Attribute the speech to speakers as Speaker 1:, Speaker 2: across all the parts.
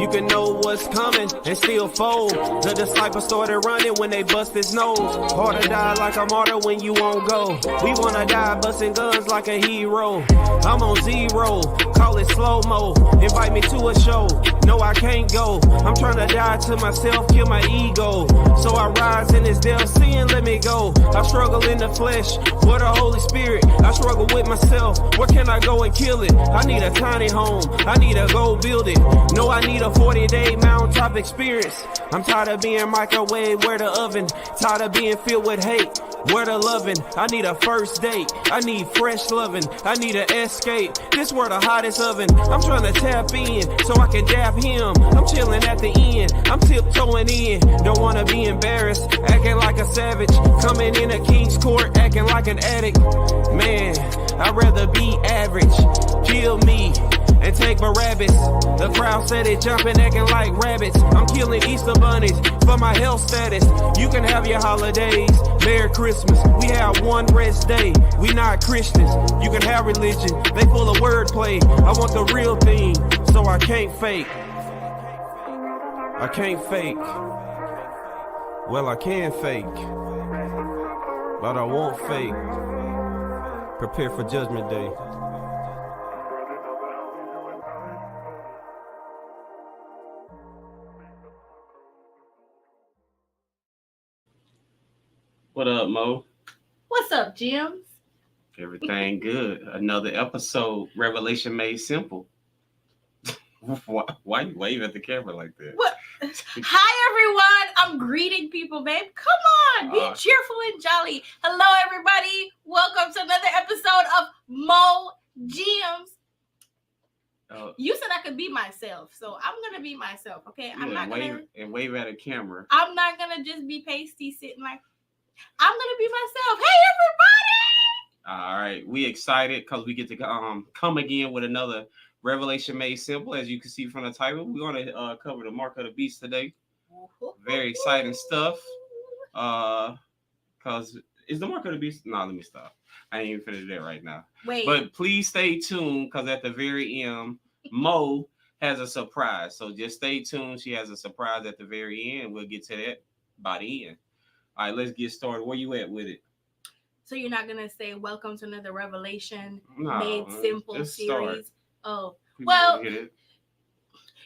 Speaker 1: You can know what's coming and still fold. The disciples started running when they bust his nose. Hard to die like a martyr when you won't go. We wanna die busting guns like a hero. I'm on zero, call it slow-mo. Invite me to a show, no I can't go. I'm trying to die to myself, kill my ego. So I rise in this DLC and let me go. I struggle in the flesh, for the Holy Spirit. I struggle with myself, where can I go and kill it? I need a tiny home, I need to go build it. No, I need a 40-day mountaintop experience. I'm tired of being microwave, where the oven. Tired of being filled with hate, where the loving. I need a first date, I need fresh loving. I need an escape, this where the hottest oven. I'm trying to tap in, so I can dap him. I'm chilling at the end, I'm tiptoeing in. Don't wanna be embarrassed, acting like a savage. Coming in a king's court, acting like an addict. Man, I'd rather be average. Kill me and take Barabbas. The crowd said it, jumping, acting like rabbits. I'm killing Easter bunnies for my health status. You can have your holidays, Merry Christmas. We have one rest day, we not Christians. You can have religion, they full of wordplay. I want the real thing, so I can't fake. I can't fake. Well, I can fake, but I won't fake. Prepare for Judgment Day. What up, Mo?
Speaker 2: What's up, Jims?
Speaker 1: Everything good. Another episode, Revelation Made Simple. Why you wave at the camera like that?
Speaker 2: What? Hi, everyone. I'm greeting people, babe. Come on, be cheerful and jolly. Hello, everybody. Welcome to another episode of MoJIMS. You said I could be myself, so I'm gonna be myself. Okay, I'm not gonna
Speaker 1: wave at a camera.
Speaker 2: I'm not gonna just be pasty sitting like. I'm gonna be myself. Hey, everybody!
Speaker 1: All right, we excited because we get to come again with another Revelation Made Simple. As you can see from the title, we're gonna cover the mark of the beast today. Very exciting stuff. Because is the mark of the beast? No, let me stop. I ain't even finished that right now.
Speaker 2: Wait.
Speaker 1: But please stay tuned because at the very end, Mo has a surprise. So just stay tuned. She has a surprise at the very end. We'll get to that by the end. All right, let's get started. Where you at with it?
Speaker 2: So you're not gonna say welcome to another Revelation Made Simple series? Oh, people well,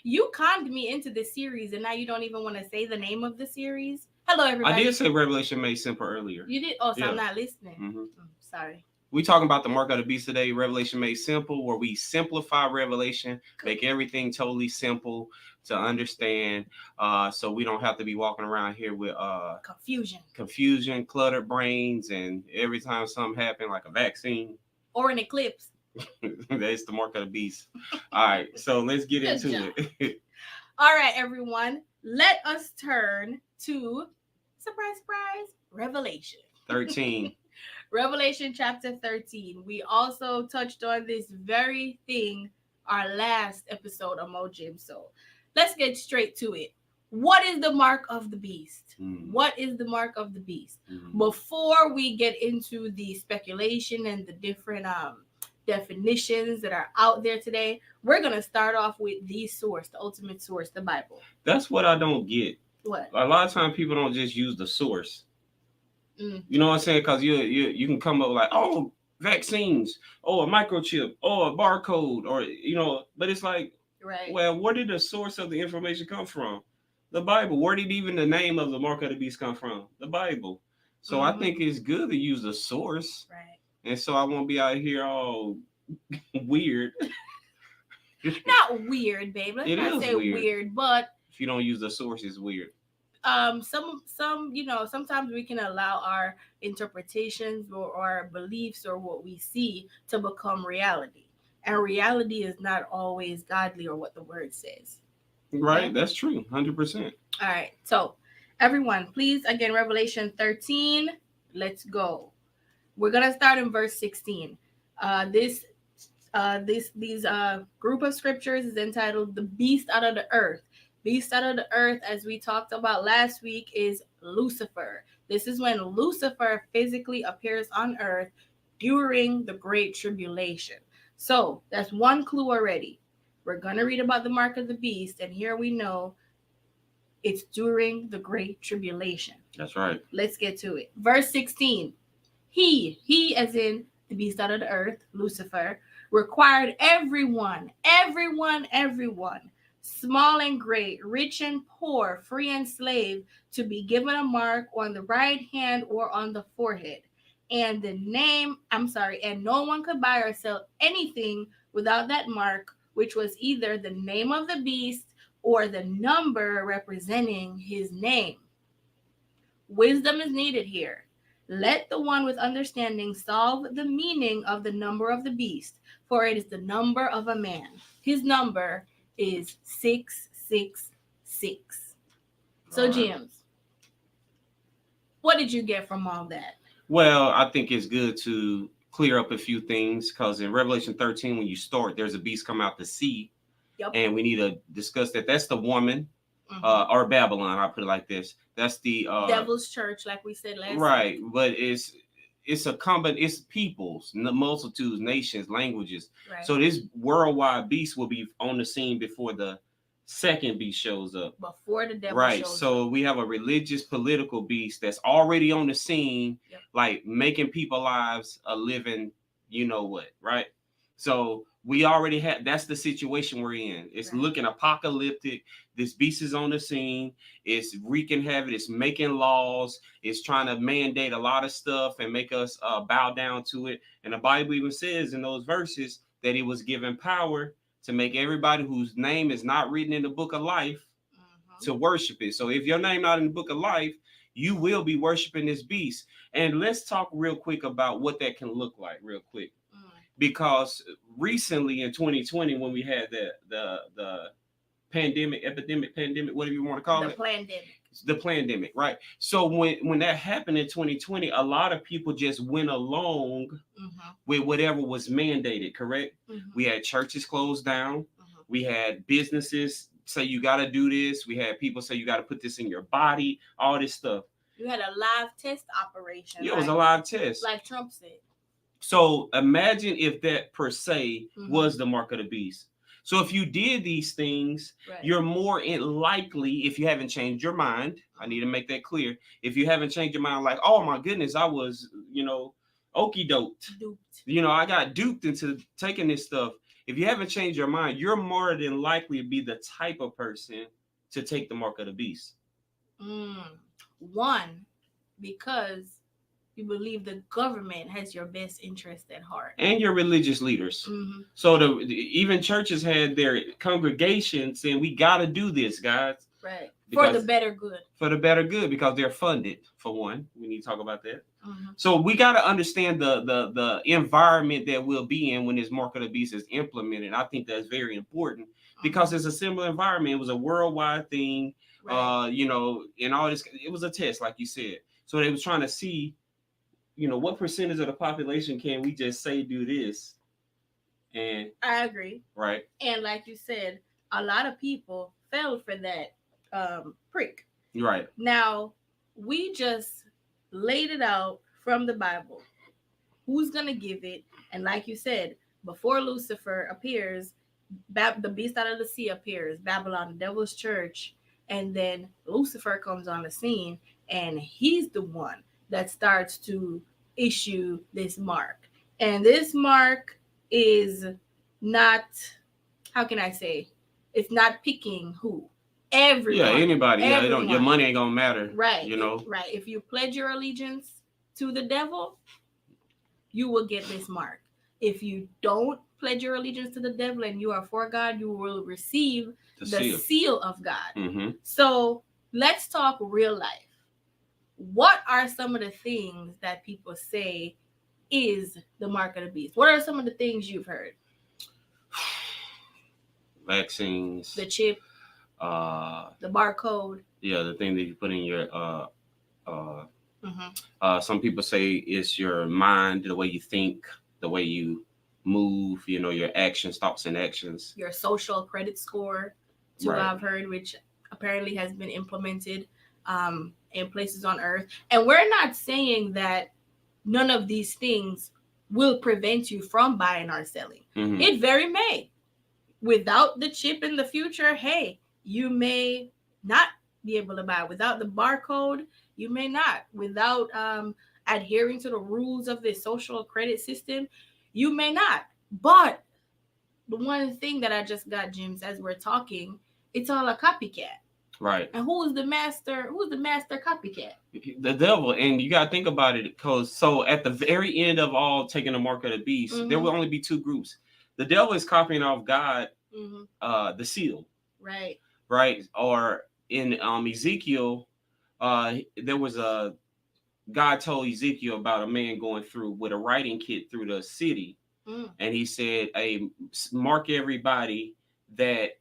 Speaker 2: you conned me into this series, and now you don't even want to say the name of the series. Hello, everybody.
Speaker 1: I did say Revelation Made Simple earlier.
Speaker 2: You did? Oh, so yeah. I'm not listening. Mm-hmm. Sorry.
Speaker 1: We talking about the mark of the beast today, Revelation Made Simple, where we simplify Revelation, make everything totally simple to understand, so we don't have to be walking around here with confusion, cluttered brains, and every time something happens, like a vaccine
Speaker 2: or an eclipse.
Speaker 1: That's the mark of the beast. All right, so let's get into it.
Speaker 2: All right, everyone, let us turn to surprise, Revelation
Speaker 1: 13.
Speaker 2: Revelation chapter 13. We also touched on this very thing our last episode of MoJIMS. So let's get straight to it. What is the mark of the beast? What is the mark of the beast? Before we get into the speculation and the different definitions that are out there today, we're going to start off with the source, the ultimate source, the Bible.
Speaker 1: That's what I don't get.
Speaker 2: What?
Speaker 1: A lot of times people don't just use the source. You know what I'm saying? Because you can come up like, oh, vaccines, or a microchip, or a barcode, or, you know, but it's like,
Speaker 2: right.
Speaker 1: Well, where did the source of the information come from? The Bible. Where did even the name of the mark of the beast come from? The Bible. So I think it's good to use the source.
Speaker 2: Right.
Speaker 1: And so I won't be out here all weird.
Speaker 2: Not weird, babe. Let's not say weird, but
Speaker 1: if you don't use the source, it's weird.
Speaker 2: Some you know, sometimes we can allow our interpretations or our beliefs or what we see to become reality, and reality is not always godly or what the word says.
Speaker 1: Right. Okay? That's true. 100%.
Speaker 2: All right, so everyone, please, again, Revelation 13, let's go. We're gonna start in verse 16. This group of scriptures is entitled "The Beast Out of the Earth." Beast out of the earth, as we talked about last week, is Lucifer. This is when Lucifer physically appears on earth during the Great Tribulation. So that's one clue already. We're going to read about the mark of the beast, and here we know it's during the Great Tribulation.
Speaker 3: That's right.
Speaker 2: Let's get to it. Verse 16. He as in the beast out of the earth, Lucifer, required everyone, small and great, rich and poor, free and slave, to be given a mark on the right hand or on the forehead. And no one could buy or sell anything without that mark, which was either the name of the beast or the number representing his name. Wisdom is needed here. Let the one with understanding solve the meaning of the number of the beast, for it is the number of a man. His number is 666. So, James, what did you get from all that?
Speaker 3: Well, I think it's good to clear up a few things, because in Revelation 13, when you start, there's a beast come out to sea. Yep. And we need to discuss that. That's the woman, or Babylon. I'll put it like this. That's the
Speaker 2: devil's church, like we said last
Speaker 3: right
Speaker 2: week.
Speaker 3: But it's it's peoples, multitudes, nations, languages. Right. So this worldwide beast will be on the scene before the second beast shows up.
Speaker 2: Before the devil
Speaker 3: right.
Speaker 2: shows
Speaker 3: So
Speaker 2: up.
Speaker 3: We have a religious political beast that's already on the scene, like making people's lives a living, you know what, right? So we already have, that's the situation we're in. It's looking apocalyptic. This beast is on the scene. It's wreaking havoc. It's making laws. It's trying to mandate a lot of stuff and make us bow down to it. And the Bible even says in those verses that it was given power to make everybody whose name is not written in the book of life to worship it. So if your name not in the book of life, you will be worshiping this beast. And let's talk real quick about what that can look like real quick. Because recently in 2020, when we had the pandemic, whatever you want to call it. The pandemic, right? So when that happened in 2020, a lot of people just went along with whatever was mandated, correct? We had churches closed down. We had businesses say you got to do this. We had people say you got to put this in your body, all this stuff.
Speaker 2: You had a live test operation.
Speaker 3: Yeah, it was a live test.
Speaker 2: Like Trump said.
Speaker 3: So imagine if that per se was the mark of the beast. So if you did these things, you're more likely, if you haven't changed your mind, I need to make that clear. If you haven't changed your mind, like, oh my goodness, I was, okey-doked. I got duped into taking this stuff. If you haven't changed your mind, you're more than likely to be the type of person to take the mark of the beast.
Speaker 2: One, because you believe the government has your best interest at heart.
Speaker 3: And your religious leaders. So even churches had their congregations saying, we got to do this, guys.
Speaker 2: Right. For the better good.
Speaker 3: For the better good, because they're funded, for one. We need to talk about that. So we got to understand the environment that we'll be in when this mark of the beast is implemented. I think that's very important because it's a similar environment. It was a worldwide thing, and all this. It was a test, like you said. So they was trying to see, what percentage of the population can we just say do this? And
Speaker 2: I agree.
Speaker 3: Right.
Speaker 2: And like you said, a lot of people fell for that prick.
Speaker 3: Right.
Speaker 2: Now, we just laid it out from the Bible. Who's going to give it? And like you said, before Lucifer appears, the beast out of the sea appears, Babylon, the devil's church, and then Lucifer comes on the scene, and he's the one that starts to issue this mark. And this mark is not, how can I say, it's not picking who. Everyone.
Speaker 3: Yeah, anybody. Everyone. Yeah, your money ain't gonna matter.
Speaker 2: Right. Right. If you pledge your allegiance to the devil, you will get this mark. If you don't pledge your allegiance to the devil and you are for God, you will receive the seal of God. So let's talk real life. What are some of the things that people say is the mark of the beast? What are some of the things you've heard?
Speaker 3: Vaccines.
Speaker 2: The chip. The barcode.
Speaker 3: Yeah, the thing that you put in your some people say it's your mind, the way you think, the way you move, your actions, thoughts and actions.
Speaker 2: Your social credit score, too, right. I've heard, which apparently has been implemented in places on earth. And we're not saying that none of these things will prevent you from buying or selling. It very may. Without the chip in the future, hey, you may not be able to buy. Without the barcode, you may not. Without adhering to the rules of the social credit system, you may not. But the one thing that I just got, James, as we're talking, it's all a copycat.
Speaker 3: Right.
Speaker 2: And who is the master? Who's the master copycat?
Speaker 3: The devil. And you got to think about it, because so at the very end of all taking the mark of the beast, there will only be two groups. The devil is copying off God, the seal.
Speaker 2: Right.
Speaker 3: Right. Or in Ezekiel, there was a God told Ezekiel about a man going through with a writing kit through the city. And he said, hey, mark everybody that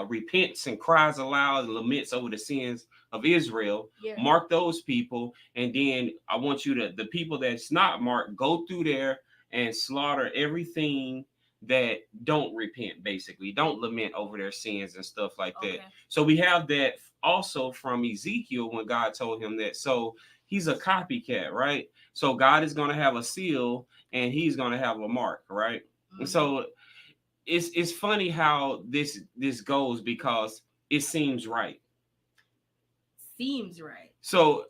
Speaker 3: repents and cries aloud and laments over the sins of Israel. Yeah. Mark those people. And then I want you to, the people that's not marked, go through there and slaughter everything that don't repent, basically. Don't lament over their sins and stuff like that. So we have that also from Ezekiel when God told him that. So he's a copycat, right? So God is going to have a seal and he's going to have a mark, right? And so it's funny how this goes, because it seems right.
Speaker 2: Seems right.
Speaker 3: So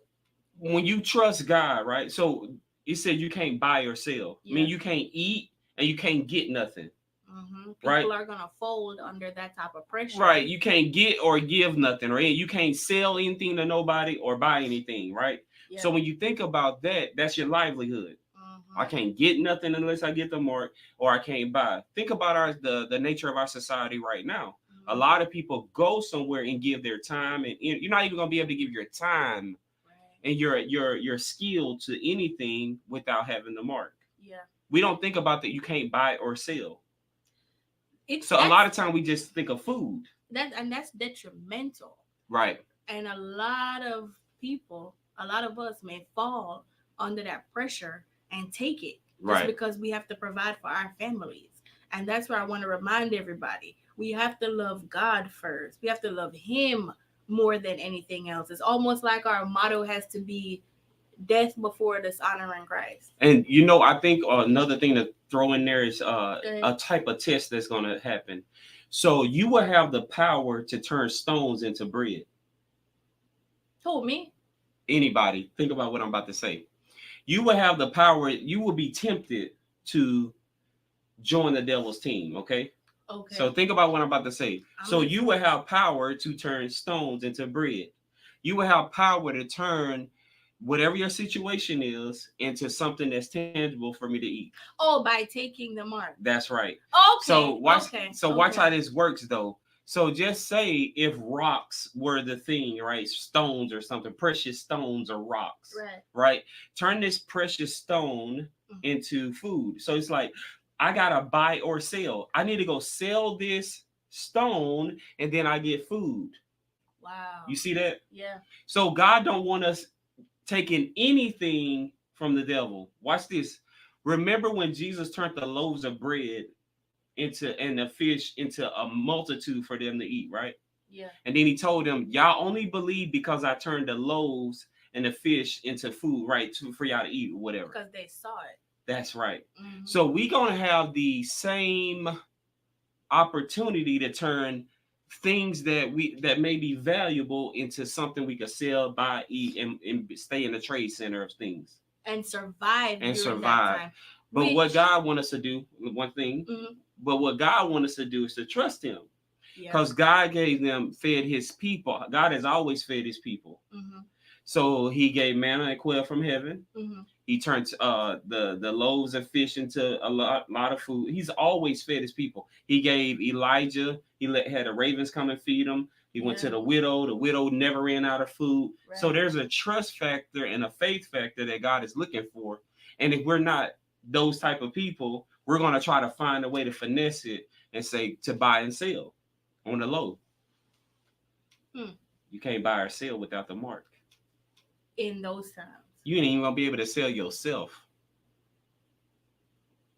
Speaker 3: when you trust God, right? So you said you can't buy or sell. Yeah. I mean, you can't eat and you can't get nothing.
Speaker 2: People are going to fold under that type of pressure.
Speaker 3: Right. You can't get or give nothing, right? You can't sell anything to nobody or buy anything, right? Yeah. So when you think about that, that's your livelihood. I can't get nothing unless I get the mark, or I can't buy. Think about the nature of our society right now. A lot of people go somewhere and give their time, and you're not even going to be able to give your time and your skill to anything without having the mark.
Speaker 2: Yeah.
Speaker 3: We don't think about that you can't buy or sell. So a lot of time we just think of food.
Speaker 2: That's detrimental.
Speaker 3: Right.
Speaker 2: And a lot of people, a lot of us may fall under that pressure and take it just because we have to provide for our families. And that's where I want to remind everybody. We have to love God first. We have to love him more than anything else. It's almost like our motto has to be death before dishonoring Christ.
Speaker 3: And I think another thing to throw in there is a type of test that's going to happen. So you will have the power to turn stones into bread.
Speaker 2: Who, me?
Speaker 3: Anybody. Think about what I'm about to say. You will have the power. You will be tempted to join the devil's team. Okay. So think about what I'm about to say. So you will have power to turn stones into bread. You will have power to turn whatever your situation is into something that's tangible for me to eat.
Speaker 2: Oh, by taking the mark.
Speaker 3: That's right.
Speaker 2: Okay.
Speaker 3: So watch how this works though. So just say if rocks were the thing, right? Stones or something, precious stones or rocks, right? Turn this precious stone into food. So it's like, I gotta buy or sell. I need to go sell this stone and then I get food.
Speaker 2: Wow.
Speaker 3: You see that?
Speaker 2: Yeah.
Speaker 3: So God don't want us taking anything from the devil. Watch this. Remember when Jesus turned the loaves of bread and the fish into a multitude for them to eat, right?
Speaker 2: Yeah.
Speaker 3: And then he told them, y'all only believe because I turned the loaves and the fish into food, right? For y'all to eat or whatever.
Speaker 2: Because they saw it.
Speaker 3: That's right. So we're going to have the same opportunity to turn things that may be valuable into something we could sell, buy, eat, and stay in the trade center of things.
Speaker 2: And survive.
Speaker 3: That time. But what God wants us to do, one thing, but what God wants us to do is to trust him. Because God fed his people. God has always fed his people. So he gave manna and quail from heaven. He turned the loaves of fish into a lot of food. He's always fed his people. He gave Elijah, had the ravens come and feed him. He went to the widow. The widow never ran out of food. Right. So there's a trust factor and a faith factor that God is looking for. And if we're not those type of people, we're going to try to find a way to finesse it and say to buy and sell on the low. You can't buy or sell without the mark.
Speaker 2: In those times.
Speaker 3: You ain't even going to be able to sell yourself.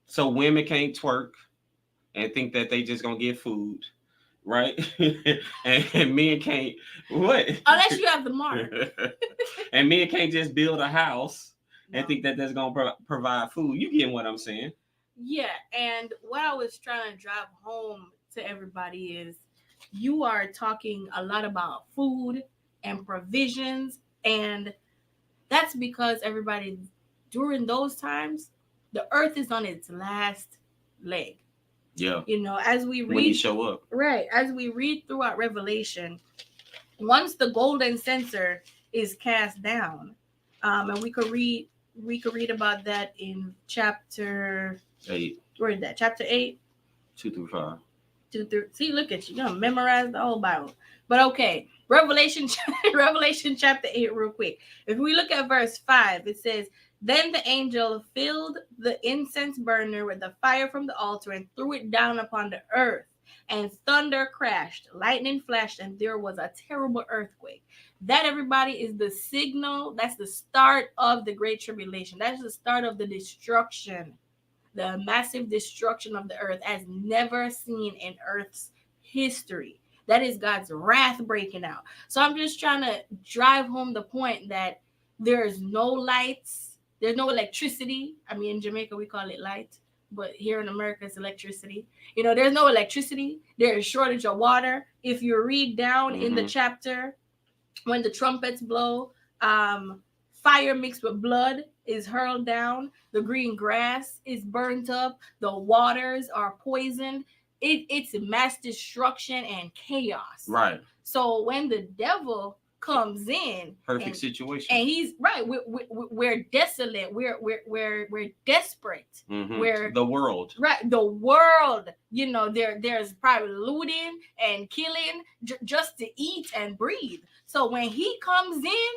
Speaker 3: So women can't twerk and think that they just going to get food. Right? and men can't, what?
Speaker 2: Unless you have the mark.
Speaker 3: And men can't just build a house and think that that's going to provide food. You get what I'm saying?
Speaker 2: Yeah, and what I was trying to drive home to everybody is you are talking a lot about food and provisions, and that's because everybody during those times, the earth is on its last leg.
Speaker 3: Yeah.
Speaker 2: You know, as we
Speaker 3: When you
Speaker 2: read,
Speaker 3: show up.
Speaker 2: right, as we read throughout Revelation, once the golden censer is cast down, and we could read about that in chapter
Speaker 3: 8,
Speaker 2: where is that? Chapter 8,
Speaker 3: 2 through 5.
Speaker 2: 2 through. See, look at you. You're gonna memorize the whole Bible. But okay, Revelation, Revelation chapter 8, real quick. If we look at verse 5, it says, "Then the angel filled the incense burner with the fire from the altar and threw it down upon the earth. And thunder crashed, lightning flashed, and there was a terrible earthquake." That, everybody, is the signal. That's the start of the Great Tribulation. That's the start of the destruction, the massive destruction of the earth as never seen in Earth's history. That is God's wrath breaking out. So I'm just trying to drive home the point that there's no lights, there's no electricity. I mean, in Jamaica, we call it light, but here in America, it's electricity. You know, there's no electricity, there is shortage of water. If you read down in the chapter, when the trumpets blow, fire mixed with blood is hurled down. The green grass is burnt up. The waters are poisoned. It's mass destruction and chaos.
Speaker 3: Right.
Speaker 2: So when the devil comes in,
Speaker 3: Perfect situation.
Speaker 2: and he's right, we're desolate. We're desperate. We're
Speaker 3: the world.
Speaker 2: Right, the world. You know, there's probably looting and killing just to eat and breathe. So when he comes in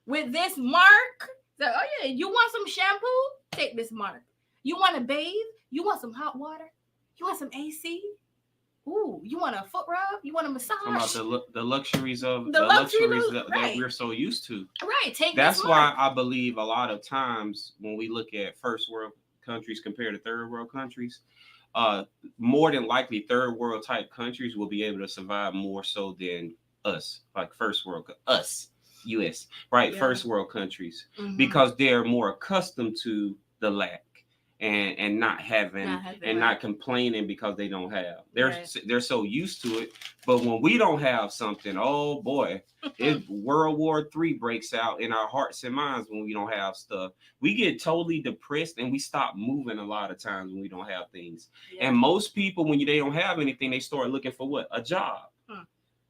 Speaker 2: with this mark, so, oh yeah, you want some shampoo? Take this mark. You want to bathe? You want some hot water? You want some AC? Ooh, you want a foot rub? You want a massage?
Speaker 3: About the luxuries of
Speaker 2: right.
Speaker 3: that we're so used to.
Speaker 2: Right.
Speaker 3: That's why I believe a lot of times when we look at first world countries compared to third world countries, more than likely third world type countries will be able to survive more so than us, like first world us. US, right? Yeah. First world countries, because they're more accustomed to the lack and not having and not complaining because they don't have. They're so used to it. But when we don't have something, oh boy, World War III breaks out in our hearts and minds when we don't have stuff. We get totally depressed and we stop moving a lot of times when we don't have things. Yeah. And most people, when they don't have anything, they start looking for what? A job.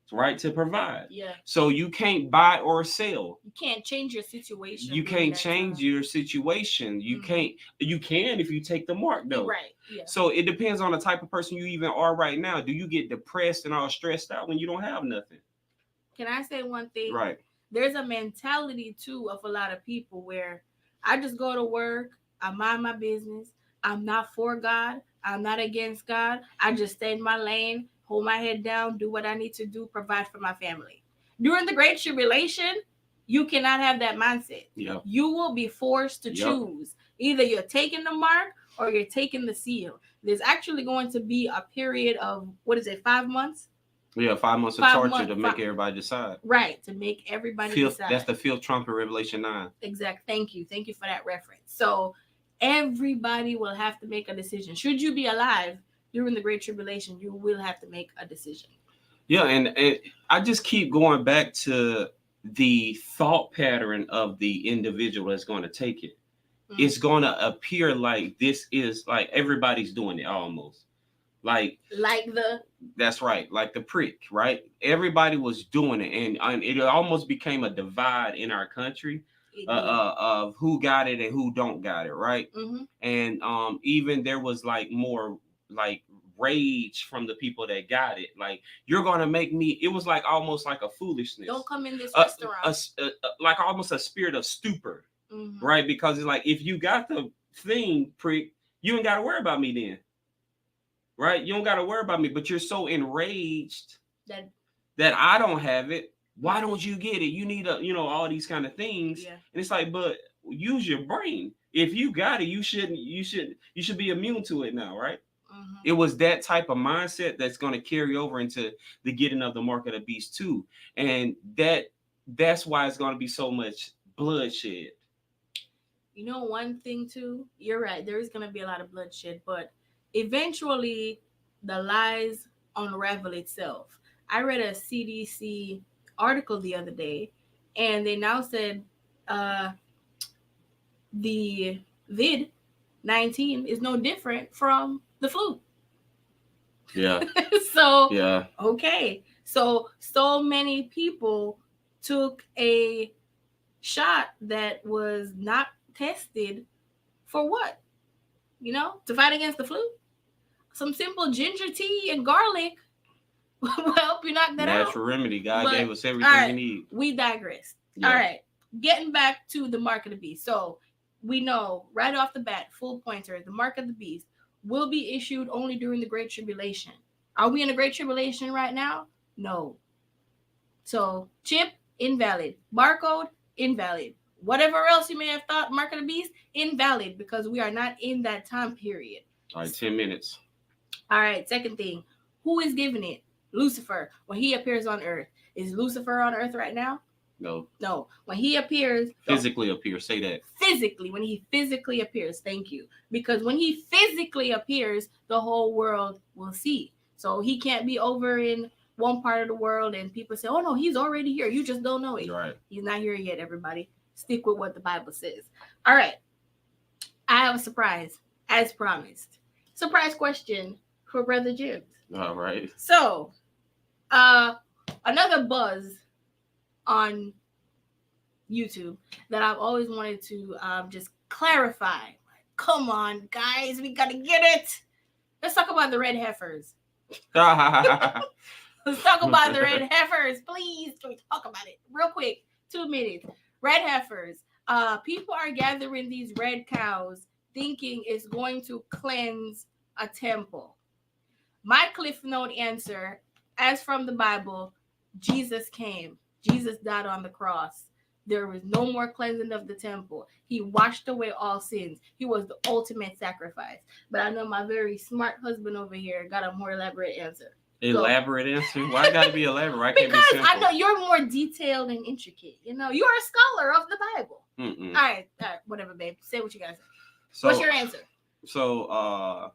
Speaker 3: Right, to provide. Yeah. So you can't buy or sell.
Speaker 2: You can't change your situation.
Speaker 3: You can't change your situation. You can't. You can if you take the mark, though.
Speaker 2: Right. Yeah.
Speaker 3: So it depends on the type of person you even are right now. Do you get depressed and all stressed out when you don't have nothing?
Speaker 2: Can I say one thing?
Speaker 3: Right.
Speaker 2: There's a mentality too of a lot of people where I just go to work, I mind my business. I'm not for God. I'm not against God. I just stay in my lane, hold my head down, do what I need to do, provide for my family. During the Great Tribulation, you cannot have that mindset.
Speaker 3: Yep.
Speaker 2: You will be forced to choose. Either you're taking the mark or you're taking the seal. There's actually going to be a period of, 5 months?
Speaker 3: Yeah, 5 months of torture to make everybody decide.
Speaker 2: Right, to make everybody decide.
Speaker 3: That's the fifth trump in Revelation 9.
Speaker 2: Exactly. Thank you. Thank you for that reference. So everybody will have to make a decision. Should you be alive during the Great Tribulation, you will have to make a decision.
Speaker 3: Yeah, and I just keep going back to the thought pattern of the individual that's going to take it. It's going to appear like this is like everybody's doing it almost. That's right, like the prick, right? Everybody was doing it, and it almost became a divide in our country of who got it and who don't got it, right? And even there was more rage from the people that got it. Like, you're gonna make me. It was almost like a foolishness.
Speaker 2: Don't come in this restaurant.
Speaker 3: Like almost a spirit of stupor, right? Because it's like, if you got the thing, prick, you ain't got to worry about me then. Right? You don't got to worry about me, but you're so enraged that I don't have it. Why don't you get it? You need all these kind of things. Yeah. And it's like, but use your brain. If you got it, you should be immune to it now, right? It was that type of mindset that's going to carry over into the getting of the mark of the beast too. And that's why it's going to be so much bloodshed.
Speaker 2: You know, one thing too, you're right. There is gonna be a lot of bloodshed, but eventually the lies unravel itself. I read a CDC article the other day, and they now said uh, the COVID-19 is no different from the flu.
Speaker 3: Yeah.
Speaker 2: So
Speaker 3: Yeah.
Speaker 2: okay, so many people took a shot that was not tested for what? You know, to fight against the flu. Some simple ginger tea and garlic will help you knock that
Speaker 3: Natural
Speaker 2: out.
Speaker 3: remedy. God
Speaker 2: But,
Speaker 3: gave us everything we need.
Speaker 2: We digress.
Speaker 3: Yeah.
Speaker 2: All right, getting back to the mark of the beast. So we know right off the bat, full pointer, the mark of the beast will be issued only during the Great Tribulation. Are we in a Great Tribulation right now? No. So chip, invalid. Barcode, invalid. Whatever else you may have thought, mark of the beast, invalid, because we are not in that time period.
Speaker 3: All right, 10 minutes.
Speaker 2: All right, second thing. Who is giving it? Lucifer. When he appears on earth. Is Lucifer on earth right now?
Speaker 3: No.
Speaker 2: No. When he appears.
Speaker 3: Physically appears. Say that.
Speaker 2: Physically. When he physically appears. Thank you. Because when he physically appears, the whole world will see. So he can't be over in one part of the world and people say, oh no, he's already here. You just don't know it.
Speaker 3: Right.
Speaker 2: He's not here yet, everybody. Stick with what the Bible says. All right. I have a surprise, as promised. Surprise question for Brother Jim.
Speaker 3: All right.
Speaker 2: So, another buzz on YouTube that I've always wanted to just clarify. Come on, guys, we gotta get it. Let's talk about the red heifers. Let's talk about the red heifers, please. Can we talk about it real quick? 2 minutes. Red heifers. People are gathering these red cows thinking it's going to cleanse a temple. My Cliff Note answer, as from the Bible, Jesus came. Jesus died on the cross. There was no more cleansing of the temple. He washed away all sins. He was the ultimate sacrifice. But I know my very smart husband over here got a more elaborate answer.
Speaker 3: Elaborate answer? Why it gotta be elaborate? Why can't
Speaker 2: Because
Speaker 3: be simple?
Speaker 2: I know you're more detailed and intricate. You know, you're a scholar of the Bible.
Speaker 3: Mm-mm.
Speaker 2: All right, whatever, babe. Say what you gotta say.
Speaker 3: So,
Speaker 2: What's your answer?
Speaker 3: So,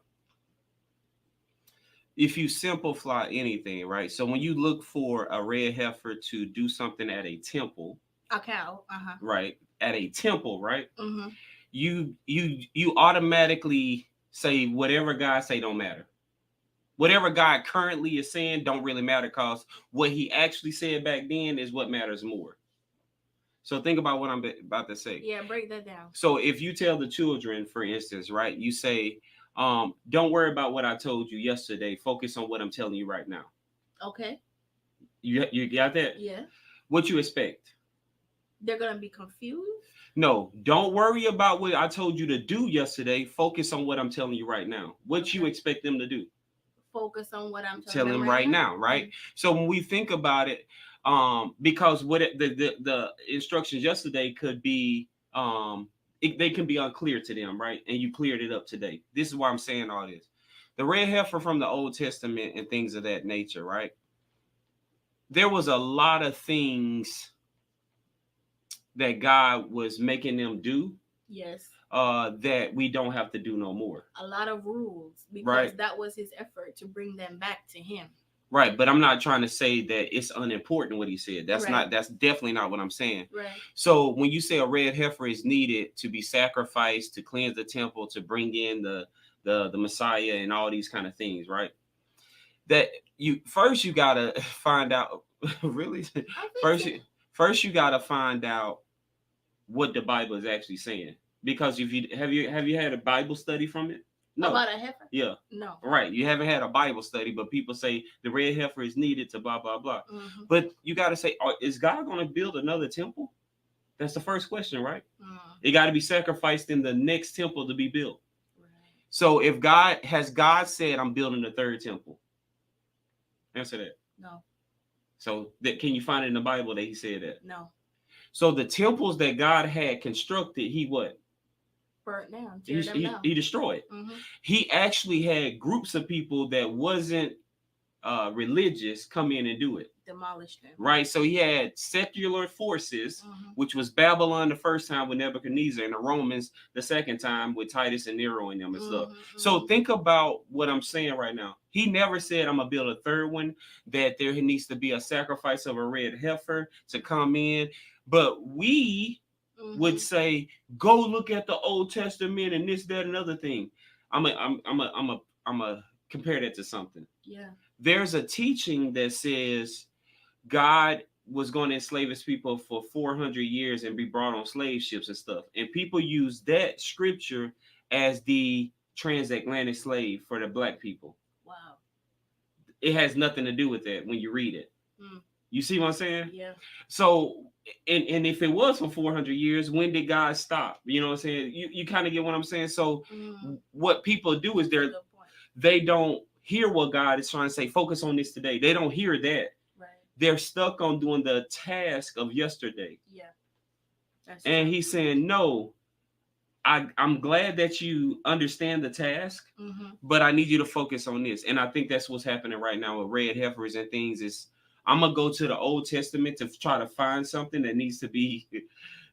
Speaker 3: if you simplify anything, right? So when you look for a red heifer to do something at a temple,
Speaker 2: A cow.
Speaker 3: right? At a temple, right?
Speaker 2: Mm-hmm.
Speaker 3: You automatically say whatever God say don't matter. Whatever God currently is saying don't really matter, because what he actually said back then is what matters more. So think about what I'm about to say.
Speaker 2: Yeah, break that down.
Speaker 3: So if you tell the children, for instance, right, you say, don't worry about what I told you yesterday. Focus on what I'm telling you right now.
Speaker 2: Okay.
Speaker 3: You got that?
Speaker 2: Yeah.
Speaker 3: What you expect?
Speaker 2: They're gonna be confused.
Speaker 3: No, don't worry about what I told you to do yesterday. Focus on what I'm telling you right now. What you expect them to do?
Speaker 2: Focus on what I'm
Speaker 3: telling them right now, right? So when we think about it, because what the instructions yesterday could be, they can be unclear to them, right? And you cleared it up today. This is why I'm saying all this. The red heifer from the Old Testament and things of that nature, right? There was a lot of things that God was making them do.
Speaker 2: Yes.
Speaker 3: That we don't have to do no more.
Speaker 2: A lot of rules, because
Speaker 3: right.
Speaker 2: That was his effort to bring them back to him.
Speaker 3: Right, but I'm not trying to say that it's unimportant what he said. That's
Speaker 2: right.
Speaker 3: that's definitely not what I'm saying.
Speaker 2: Right.
Speaker 3: So when you say a red heifer is needed to be sacrificed to cleanse the temple, to bring in the Messiah and all these kind of things, right? That you gotta find out really first you gotta find out what the Bible is actually saying. Because if you have you had a Bible study from it? No.
Speaker 2: About a heifer?
Speaker 3: Yeah.
Speaker 2: No.
Speaker 3: Right. You haven't had a Bible study, but people say the red heifer is needed to blah, blah, blah.
Speaker 2: Mm-hmm.
Speaker 3: But you got to say, is God going to build another temple? That's the first question, right? It got to be sacrificed in the next temple to be built. Right. So if God said, I'm building a third temple? Answer that.
Speaker 2: No. So
Speaker 3: can you find it in the Bible that he said that?
Speaker 2: No.
Speaker 3: So the temples that God had constructed, he what?
Speaker 2: Burnt down.
Speaker 3: He destroyed. Mm-hmm. He actually had groups of people that wasn't religious come in and do it.
Speaker 2: Demolish them.
Speaker 3: Right. So he had secular forces, which was Babylon the first time with Nebuchadnezzar, and the Romans the second time with Titus and Nero and them and stuff. So think about what I'm saying right now. He never said I'm gonna build a third one, that there needs to be a sacrifice of a red heifer to come in. But we would say, go look at the Old Testament and this, that, and other thing. I'm a compare that to something.
Speaker 2: Yeah.
Speaker 3: There's a teaching that says God was going to enslave his people for 400 years and be brought on slave ships and stuff. And people use that scripture as the transatlantic slave for the black people.
Speaker 2: Wow.
Speaker 3: It has nothing to do with that when you read it. You see what I'm saying?
Speaker 2: Yeah.
Speaker 3: So, and if it was for 400 years, when did God stop? You know what I'm saying? You kind of get what I'm saying? So what people do is they don't hear what God is trying to say. Focus on this today. They don't hear that. They're stuck on doing the task of yesterday. Yeah. And he's saying, no, I'm glad that you understand the task, but I need you to focus on this. And I think that's what's happening right now with red heifers and things. Is I'm gonna go to the Old Testament to try to find something that needs to be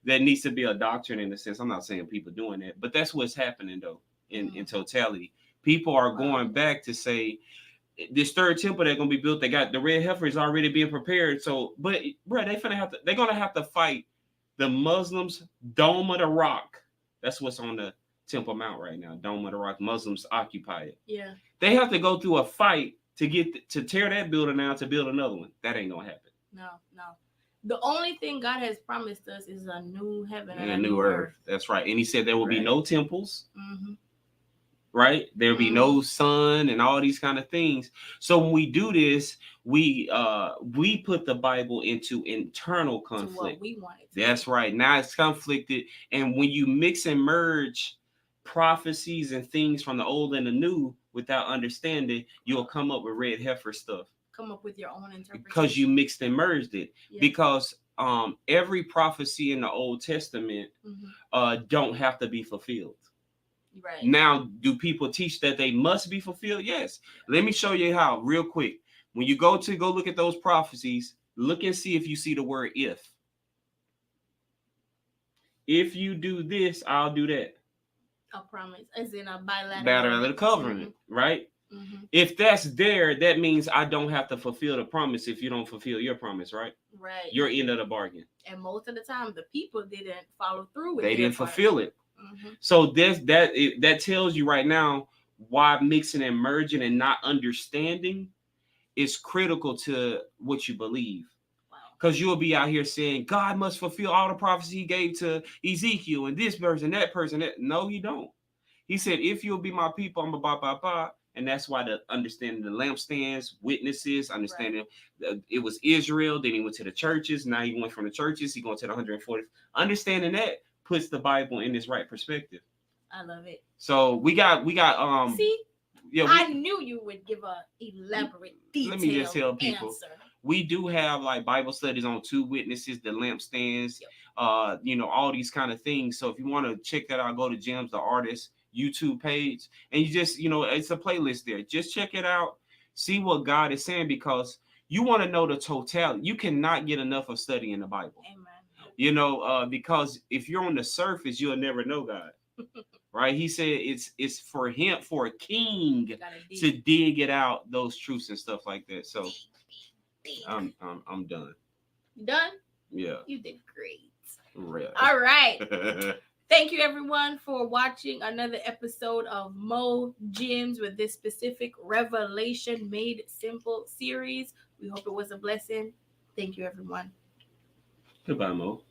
Speaker 3: a doctrine in a sense. I'm not saying people doing that, but that's what's happening though in totality. People are going back to say, this third temple that's gonna be built, they got the red heifer is already being prepared. So, but bro, they're gonna have to fight the Muslims. Dome of the Rock. That's what's on the Temple Mount right now. Dome of the Rock. Muslims occupy it. Yeah. They have to go through a fight to tear that building down to build another one. That ain't gonna happen.
Speaker 2: No. The only thing God has promised us is a new heaven
Speaker 3: and a new earth. That's right. And he said there will be no temples. Right? There'll be no sun and all these kind of things. So when we do this, we put the Bible into internal conflict. To what we want it to. That's right. Now it's conflicted. And when you mix and merge prophecies and things from the old and the new without understanding, you'll come up with red heifer stuff.
Speaker 2: Come up with your own interpretation.
Speaker 3: Because you mixed and merged it. Yeah. Because every prophecy in the Old Testament don't have to be fulfilled. Right. Now, do people teach that they must be fulfilled? Yes. Let me show you how real quick. When you go look at those prophecies, look and see if you see the word if. If you do this, I'll do that.
Speaker 2: A promise, as in a
Speaker 3: bilateral covenant, right? If that's there, that means I don't have to fulfill the promise if you don't fulfill your promise, right? Right. You're end of the bargain.
Speaker 2: And most of the time, the people didn't follow through with it.
Speaker 3: They didn't fulfill it. So that tells you right now why mixing and merging and not understanding is critical to what you believe. Because you'll be out here saying God must fulfill all the prophecy he gave to Ezekiel and this person, that person. No, he don't. He said, if you'll be my people, I'm a and that's why the understanding the lampstands, witnesses, understanding it was Israel. Then he went to the churches. Now he went from the churches. He going to the 140. Understanding that puts the Bible in its right perspective.
Speaker 2: I love it.
Speaker 3: So we got
Speaker 2: see, yeah, I knew you would give a elaborate detailed
Speaker 3: let me just tell people
Speaker 2: answer.
Speaker 3: We do have like Bible studies on two witnesses, the lampstands, all these kind of things. So if you want to check that out, go to MoJIMS, the artist YouTube page, and you just it's a playlist there. Just check it out, see what God is saying, because you want to know the totality. You cannot get enough of studying the Bible. Amen. Because if you're on the surface, you'll never know God. Right? He said it's for a king to dig it out, those truths and stuff like that. So I'm done.
Speaker 2: Done?
Speaker 3: Yeah.
Speaker 2: You did great.
Speaker 3: Really?
Speaker 2: All right. Thank you everyone for watching another episode of MoJIMS with this specific Revelation Made Simple series. We hope it was a blessing. Thank you everyone.
Speaker 3: Goodbye, Mo.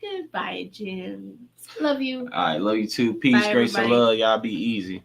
Speaker 2: Goodbye, Jim. Love you.
Speaker 3: All right, love you too. Peace,
Speaker 2: bye,
Speaker 3: grace,
Speaker 2: everybody.
Speaker 3: and love. Y'all be easy.